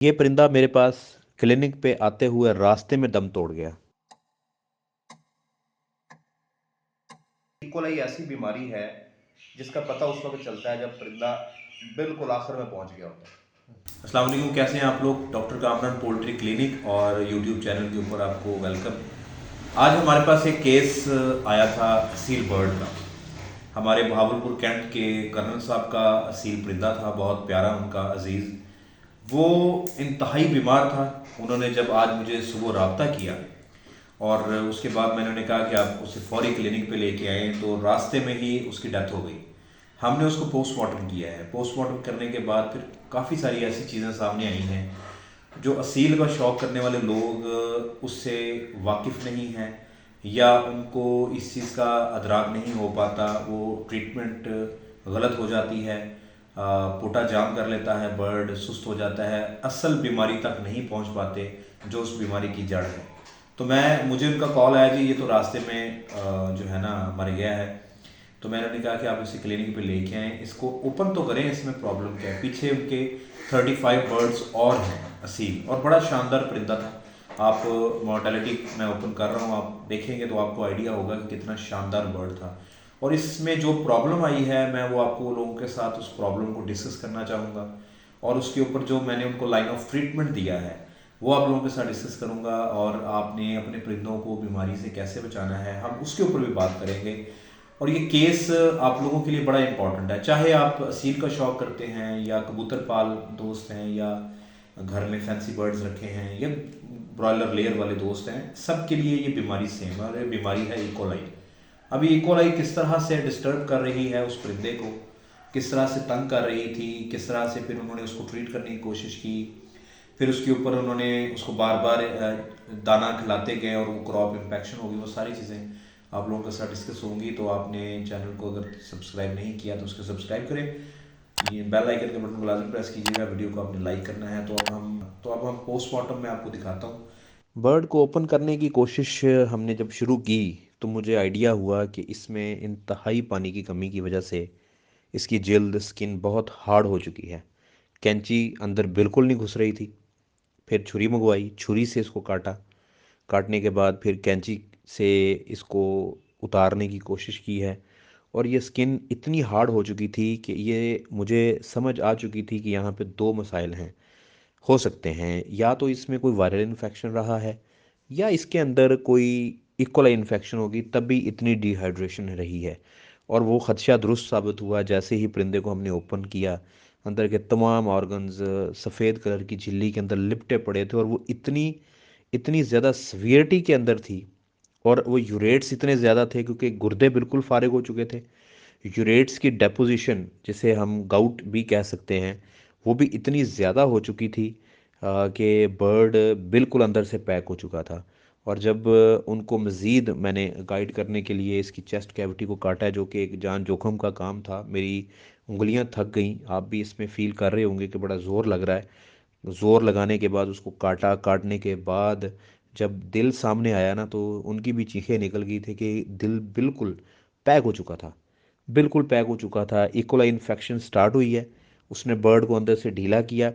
ये परिंदा मेरे पास क्लिनिक पे आते हुए रास्ते में दम तोड़ गया। इकोलाई ऐसी बीमारी है जिसका पता उस वक्त चलता है जब परिंदा बिल्कुल आखिर में पहुंच गया होता है। अस्सलाम वालेकुम, कैसे हैं आप लोग। डॉक्टर कामरान पोल्ट्री क्लिनिक और यूट्यूब चैनल के ऊपर आपको वेलकम। आज हमारे पास एक केस आया था असील बर्ड का। हमारे बहावलपुर कैंट के कर्नल साहब का असील परिंदा था, बहुत प्यारा उनका अजीज़। वो इंतहाई बीमार था। उन्होंने जब आज मुझे सुबह रब्ता किया और उसके बाद मैंने उन्हें कहा कि आप उसे फौरी क्लिनिक पे लेके आए, तो रास्ते में ही उसकी डेथ हो गई। हमने उसको पोस्टमार्टम किया है। पोस्टमार्टम करने के बाद फिर काफ़ी सारी ऐसी चीज़ें सामने आई हैं जो असील का शौक़ करने वाले लोग उससे वाकिफ़ नहीं हैं या उनको इस चीज़ का अदराक नहीं हो पाता। वो ट्रीटमेंट गलत हो जाती है, पोटा जाम कर लेता है, बर्ड सुस्त हो जाता है, असल बीमारी तक नहीं पहुंच पाते जो उस बीमारी की जड़ है। तो मुझे उनका कॉल आया जी, ये तो रास्ते में जो है ना मर गया है। तो मैंने उन्हें कहा कि आप इसे क्लिनिक पे लेके आएँ, इसको ओपन तो करें, इसमें प्रॉब्लम क्या है। पीछे उनके 35 बर्ड्स और हैं असील, और बड़ा शानदार परिंदा था। आप मॉर्टेलिटी मैं ओपन कर रहा हूँ, आप देखेंगे तो आपको आइडिया होगा कि कितना शानदार बर्ड था। और इसमें जो प्रॉब्लम आई है मैं वो आपको लोगों के साथ उस प्रॉब्लम को डिस्कस करना चाहूँगा, और उसके ऊपर जो मैंने उनको लाइन ऑफ ट्रीटमेंट दिया है वो आप लोगों के साथ डिस्कस करूँगा। और आपने अपने परिंदों को बीमारी से कैसे बचाना है हम उसके ऊपर भी बात करेंगे। और ये केस आप लोगों के लिए बड़ा इंपॉर्टेंट है, चाहे आप असील का शौक़ करते हैं या कबूतर पाल दोस्त हैं या घर में फैंसी बर्ड्स रखे हैं या ब्रॉयलर लेयर वाले दोस्त हैं, सब के लिए ये बीमारी सेम है। और ये बीमारी है इकोलाई। अभी इकोलाई किस तरह से डिस्टर्ब कर रही है उस परिंदे को, किस तरह से तंग कर रही थी, किस तरह से फिर उन्होंने उसको ट्रीट करने की कोशिश की, फिर उसके ऊपर उन्होंने उसको बार बार दाना खिलाते गए और वो क्रॉप इन्फेक्शन होगी, वो सारी चीज़ें आप लोगों के साथ डिस्कस होंगी। तो आपने चैनल को अगर सब्सक्राइब नहीं किया तो उसको सब्सक्राइब करें, ये बेल आइकन के बटन को लाजमी प्रेस कीजिएगा, वीडियो को आपने लाइक करना है। तो अब हम पोस्टमार्टम में आपको दिखाता हूँ। बर्ड को ओपन करने की कोशिश हमने जब शुरू की तो मुझे आइडिया हुआ कि इसमें इंतहाई पानी की कमी की वजह से इसकी जिल्द स्किन बहुत हार्ड हो चुकी है। कैंची अंदर बिल्कुल नहीं घुस रही थी। फिर छुरी मंगवाई, छुरी से इसको काटा। काटने के बाद फिर कैंची से इसको उतारने की कोशिश की है, और ये स्किन इतनी हार्ड हो चुकी थी कि ये मुझे समझ आ चुकी थी कि यहाँ पे दो मसाइल हैं, हो सकते हैं। या तो इसमें कोई वायरल इन्फेक्शन रहा है या इसके अंदर कोई इकोलाई इन्फेक्शन होगी, तब भी इतनी डिहाइड्रेशन रही है। और वो खदशा दुरुस्त साबित हुआ जैसे ही परिंदे को हमने ओपन किया। अंदर के तमाम ऑर्गन्स सफ़ेद कलर की झिल्ली के अंदर लिपटे पड़े थे, और वो इतनी इतनी ज़्यादा सीवियरिटी के अंदर थी। और वो यूरेट्स इतने ज़्यादा थे क्योंकि गुर्दे बिल्कुल फारिग हो चुके थे। यूरेट्स की डेपोजिशन, जिसे हम गाउट भी कह सकते हैं, वो भी इतनी ज़्यादा हो चुकी थी कि बर्ड बिल्कुल अंदर से पैक हो चुका था। और जब उनको मज़ीद मैंने गाइड करने के लिए इसकी चेस्ट कैविटी को काटा है, जो कि एक जान जोखम का काम था, मेरी उंगलियां थक गईं। आप भी इसमें फ़ील कर रहे होंगे कि बड़ा ज़ोर लग रहा है। ज़ोर लगाने के बाद उसको काटा। काटने के बाद जब दिल सामने आया ना, तो उनकी भी चीखें निकल गई थी कि दिल बिल्कुल पैक हो चुका था। बिल्कुल पैक हो चुका था। इकोलाई इन्फेक्शन स्टार्ट हुई है, उसने बर्ड को अंदर से ढीला किया,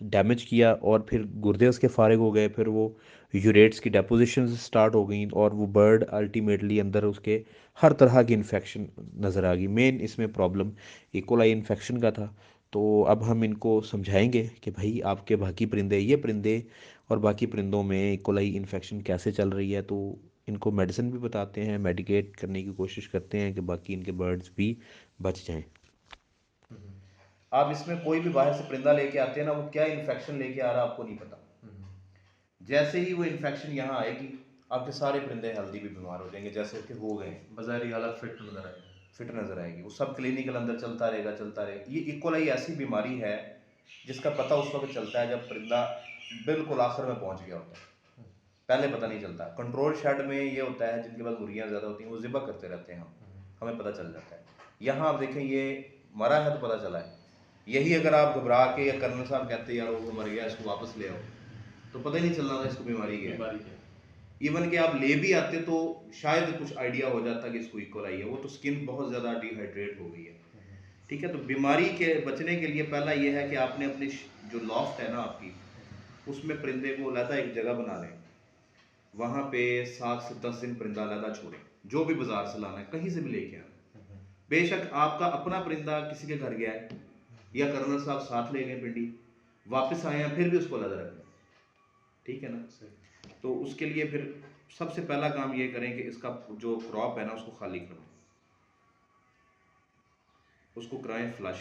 डैमेज किया, और फिर गुर्दे उसके फारिग हो गए। फिर वो यूरेट्स की डेपोजिशन स्टार्ट हो गई, और वो बर्ड अल्टीमेटली अंदर उसके हर तरह की इन्फेक्शन नज़र आ गई। मेन इसमें प्रॉब्लम इकोलाई इन्फेक्शन का था। तो अब हम इनको समझाएंगे कि भाई आपके बाकी परिंदे, ये परिंदे और बाकी परिंदों में इकोलाई इन्फेक्शन कैसे चल रही है। तो इनको मेडिसिन भी बताते हैं, मेडिकेट करने की कोशिश करते हैं कि बाकी इनके बर्ड्स भी बच जाएं। आप इसमें कोई भी बाहर से परिंदा लेके आते हैं ना, वो क्या इन्फेक्शन लेके आ रहा है आपको नहीं पता। जैसे ही वो इन्फेक्शन यहाँ आएगी, आपके सारे परिंदे हेल्दी भी बीमार हो जाएंगे, जैसे कि हो गए बाजारी हालत फिट नजर आएगी। फिट नजर आएगी, वो सब क्लिनिकल अंदर चलता रहेगा चलता रहेगा। ये इकोलाई ऐसी बीमारी है जिसका पता उस वक्त चलता है जब परिंदा बिल्कुल आखिर में पहुंच गया होता है। पहले पता नहीं चलता। कंट्रोल शेड में ये होता है, जिनके पास मुर्गियाँ ज़्यादा होती हैं वो ज़िबा करते रहते हैं, हमें पता चल जाता है। यहाँ आप देखें, ये मरा है तो पता चला है। यही अगर आप घबरा के या कर्नल साहब कहते यार वो मर गया, इसको वापस ले आओ, तो पता ही नहीं चलना था इसको बीमारी क्या है। इवन कि आप ले भी आते तो शायद कुछ आइडिया हो जाता कि इसको इकोलाई है। वो तो स्किन बहुत ज़्यादा डिहाइड्रेट हो गई है। ठीक है, तो बीमारी के बचने के लिए पहला ये है कि आपने अपनी जो लॉफ्ट है ना आपकी, उसमें परिंदे को अलहदा एक जगह बना लें, वहाँ पे 7 से 10 दिन परिंदा अलहदा छोड़ें। जो भी बाजार से लाना है कहीं से भी लेके आना, बेशक आपका अपना परिंदा किसी के घर गया है या कर्नल साहब साथ ले गए पिंडी, वापस आए हैं, फिर भी उसको अलग रखें, ठीक है ना। तो उसके लिए फिर सबसे पहला काम ये करें कि इसका जो क्रॉप है ना उसको खाली करवाएं, उसको कराएं फ्लश,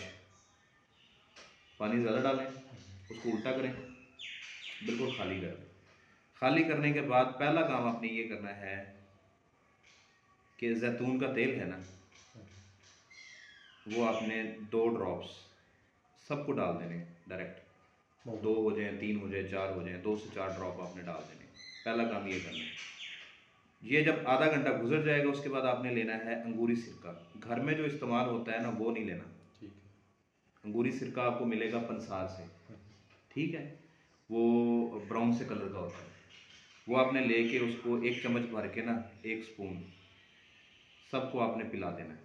पानी ज़्यादा डालें, उसको उल्टा करें, बिल्कुल खाली कर दें। खाली करने के बाद पहला काम आपने ये करना है कि जैतून का तेल है ना, वो आपने 2 ड्रॉप्स सबको डाल देने डायरेक्ट, 2 हो जाए, 3 हो जाए, 4 हो जाए, 2 से 4 ड्रॉप आपने डाल देने। पहला काम ये करना है। ये जब आधा घंटा गुजर जाएगा उसके बाद आपने लेना है अंगूरी सिरका। घर में जो इस्तेमाल होता है ना वो नहीं लेना, ठीक है। अंगूरी सिरका आपको मिलेगा पंसार से, ठीक है, वो ब्राउन से कलर का होता है। वो आपने लेके उसको 1 चम्मच भर के ना 1 स्पून सबको आपने पिला देना है।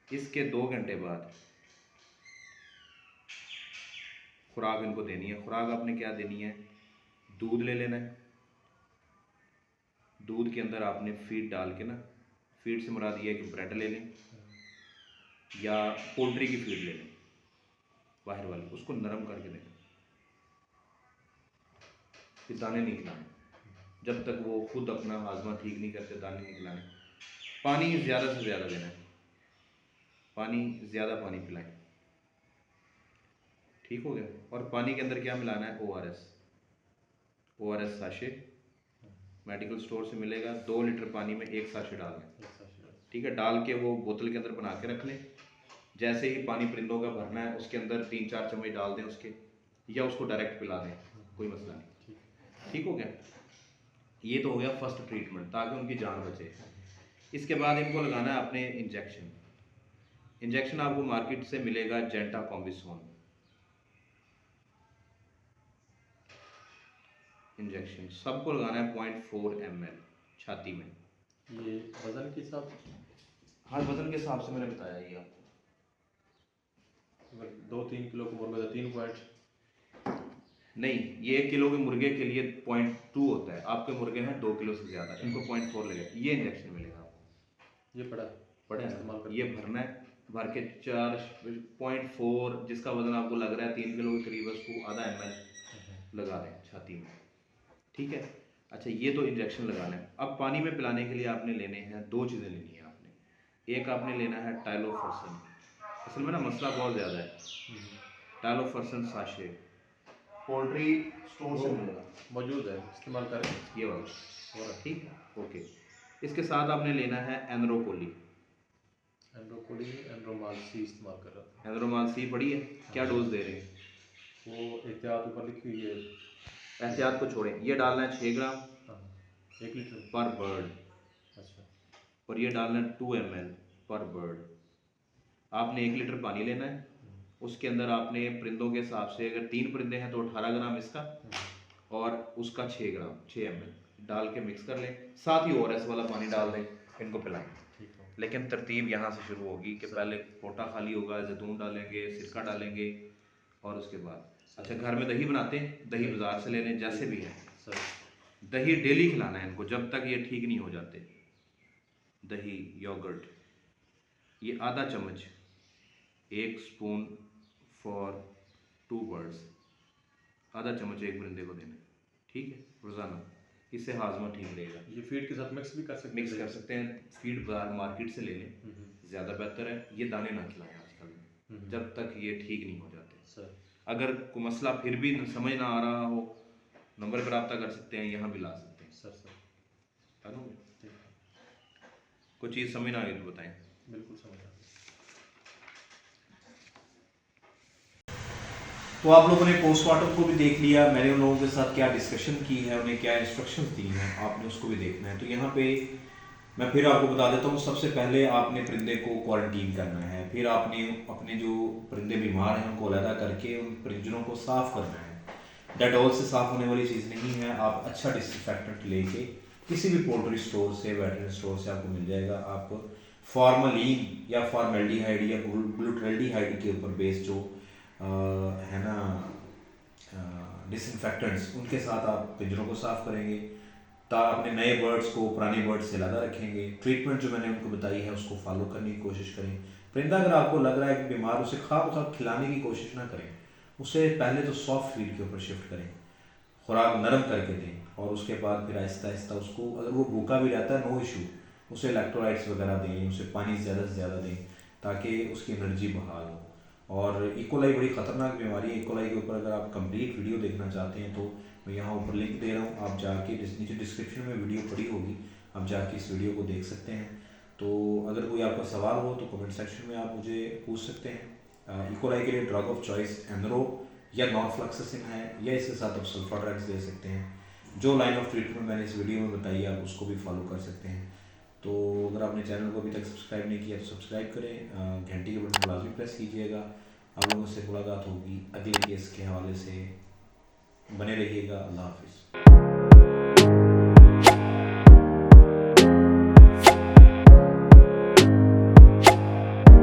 इसके 2 घंटे बाद खुराक इनको देनी है। खुराक आपने क्या देनी है, दूध ले लेना है, दूध के अंदर आपने फीड डाल के ना, फीड से मुराद ये है कि ब्रेड ले लें या पोल्ट्री की फीड ले लें बाहर वाली, उसको नरम करके दें, फिर दाने नहीं खिलाने जब तक वो खुद अपना हाजमा ठीक नहीं करते, दाने नहीं खिलाने। पानी ज़्यादा से ज़्यादा देना है, पानी ज़्यादा पानी पिलाएं, ठीक हो गया। और पानी के अंदर क्या मिलाना है, ORS साशे मेडिकल स्टोर से मिलेगा, 2 लीटर पानी में 1 साशे डालना है, ठीक है। डाल के वो बोतल के अंदर बना के रख लें। जैसे ही पानी परिंदों का भरना है उसके अंदर 3-4 चम्मच डाल दें उसके, या उसको डायरेक्ट पिला दें, कोई मसला नहीं, ठीक हो गया। ये तो हो गया फर्स्ट ट्रीटमेंट ताकि उनकी जान बचे। इसके बाद इनको लगाना है अपने इंजेक्शन। इंजेक्शन आपको मार्केट से मिलेगा जेंटा कॉम्बिसोन इंजेक्शन, सबको लगाना है 0.4 ml छाती में। ये वजन के हिसाब से? हाँ, वजन के हिसाब से मैंने बताया ये आपको। अगर 2-3 किलो का मुर्गा तो 3 पॉइंट नहीं, ये 1 किलो के मुर्गे के लिए 0.2 होता है, आपके मुर्गे हैं 2 किलो से ज़्यादा, इनको 0.4 लगेगा। ये इंजेक्शन मिलेगा आपको, ये पड़ा इस्तेमाल है, ये भरना है, भर के 4.4 जिसका वजन आपको लग रहा है 3 किलो के करीब, उसको आधा ml लगा दें छाती में, ठीक है। अच्छा, ये तो इंजेक्शन लगाना है। अब पानी में पिलाने के लिए आपने लेने हैं 2 चीज़ें लेनी है आपने। एक आपने लेना है टाइलोफर्सन, असल में ना मसला बहुत ज़्यादा है। टाइलोफर्सन साशे पोल्ट्री स्टोर से मिलेगा, मौजूद है, इस्तेमाल करें ये वाला, ठीक है, ओके। इसके साथ आपने लेना है एनरोकोली। एंड्रोमालसी इस्तेमाल कर रहा था। एनरोमालसी पड़ी है, क्या डोज दे रहे हैं? वो एहतियात ऊपर लिखी हुई है, एहतियात को छोड़ें, ये डालना है 6 ग्राम 1 लीटर पर बर्ड, अच्छा, और ये डालना है 2 ml पर बर्ड। आपने 1 लीटर पानी लेना है, उसके अंदर आपने परिंदों के हिसाब से, अगर 3 परिंदे हैं तो 18 ग्राम इसका और उसका 6 ग्राम 6 ml डाल के मिक्स कर लें। साथ ही ORS वाला पानी डाल दें, इनको पिलाएं। लेकिन तरतीब यहाँ से शुरू होगी कि पहले पोटा खाली होगा, जैतून डालेंगे, सिरका डालेंगे, और उसके बाद अच्छा, घर में दही बनाते हैं, दही बाजार से ले लें, जैसे भी है। दही डेली खिलाना है इनको जब तक ये ठीक नहीं हो जाते। दही, योगर्ट, ये आधा चम्मच, 1 स्पून फॉर 2 बर्ड्स, आधा चम्मच एक परिंदे को देना, ठीक है, रोज़ाना। इससे हाजमा ठीक रहेगा। ये फीड के साथ मिक्स भी कर सकते हैं? मिक्स कर सकते हैं, फीड बाजार मार्केट से ले लें, ज़्यादा बेहतर है। ये दाने ना खिलाएं आजकल में जब तक ये ठीक नहीं हो जाते। सर, अगर कोई मसला फिर भी समझ ना आ रहा हो, नंबर पर रब्ता कर सकते हैं, यहाँ भी ला सकते हैं। सर कोई चीज़ समझ ना आई तो बताएं। बिल्कुल समझ आ गया। तो आप लोगों ने पोस्टमार्टम को भी देख लिया, मैंने उन लोगों के साथ क्या डिस्कशन की है, उन्हें क्या इंस्ट्रक्शंस दी हैं, आपने उसको भी देखना है। तो यहाँ पे मैं फिर आपको बता देता हूँ, सबसे पहले आपने परिंदे को क्वारंटीन करना है, फिर आपने अपने जो परिंदे बीमार हैं उनको अलहदा करके उन परिंजनों को साफ़ करना है। डेटॉल से साफ़ होने वाली चीज़ नहीं है, आप अच्छा डिसइंफेक्टेंट लेके किसी भी पोल्ट्री स्टोर से, वेटरनरी स्टोर से आपको मिल जाएगा। आप फॉर्मलीन या फॉर्मेल्डिहाइड या ग्लूटाल्डिहाइड के ऊपर बेस्ड जो है ना डिसइंफेक्टेंट्स उनके साथ आप पिंजरों को साफ़ करेंगे, अपने नए बर्ड्स को पुराने बर्ड्स से अलग रखेंगे। ट्रीटमेंट जो मैंने उनको बताई है उसको फॉलो करने की कोशिश करें। परिंदा अगर आपको लग रहा है कि बीमार, उसे खाब खिलाने की कोशिश ना करें, उसे पहले तो सॉफ्ट फीड के ऊपर शिफ्ट करें, खुराक नरम करके दें और उसके बाद फिर आहिस्ता आहिस्ता उसको, अगर वो भूखा भी रहता है नो इशू, उसे इलेक्ट्रोलाइट्स वगैरह दें, उसे पानी ज़्यादा से ज़्यादा दें ताकि उसकी एनर्जी बहाल हो। और इकोलाई बड़ी ख़तरनाक बीमारी है। इकोलाई के ऊपर अगर आप कंप्लीट वीडियो देखना चाहते हैं तो मैं यहाँ ऊपर लिंक दे रहा हूँ, आप जाके नीचे डिस्क्रिप्शन में वीडियो पड़ी होगी, आप जाके इस वीडियो को देख सकते हैं। तो अगर कोई आपका सवाल हो तो कमेंट सेक्शन में आप मुझे पूछ सकते हैं। इकोलाई के लिए ड्रग ऑफ चॉइस एमरो या नॉनफ्लक्सासिन है, या इसके साथ आप सल्फा ड्रग्स ले सकते हैं। जो लाइन ऑफ ट्रीटमेंट मैंने इस वीडियो में बताई है आप उसको भी फॉलो कर सकते हैं। तो अगर आपने चैनल को अभी तक सब्सक्राइब नहीं किया तो सब्सक्राइब करें, घंटी के बटन को लाजमी प्रेस कीजिएगा। आप लोगों से मुलाकात होगी अगले केस के हवाले से, बने रहिएगा। अल्लाह हाफिज़।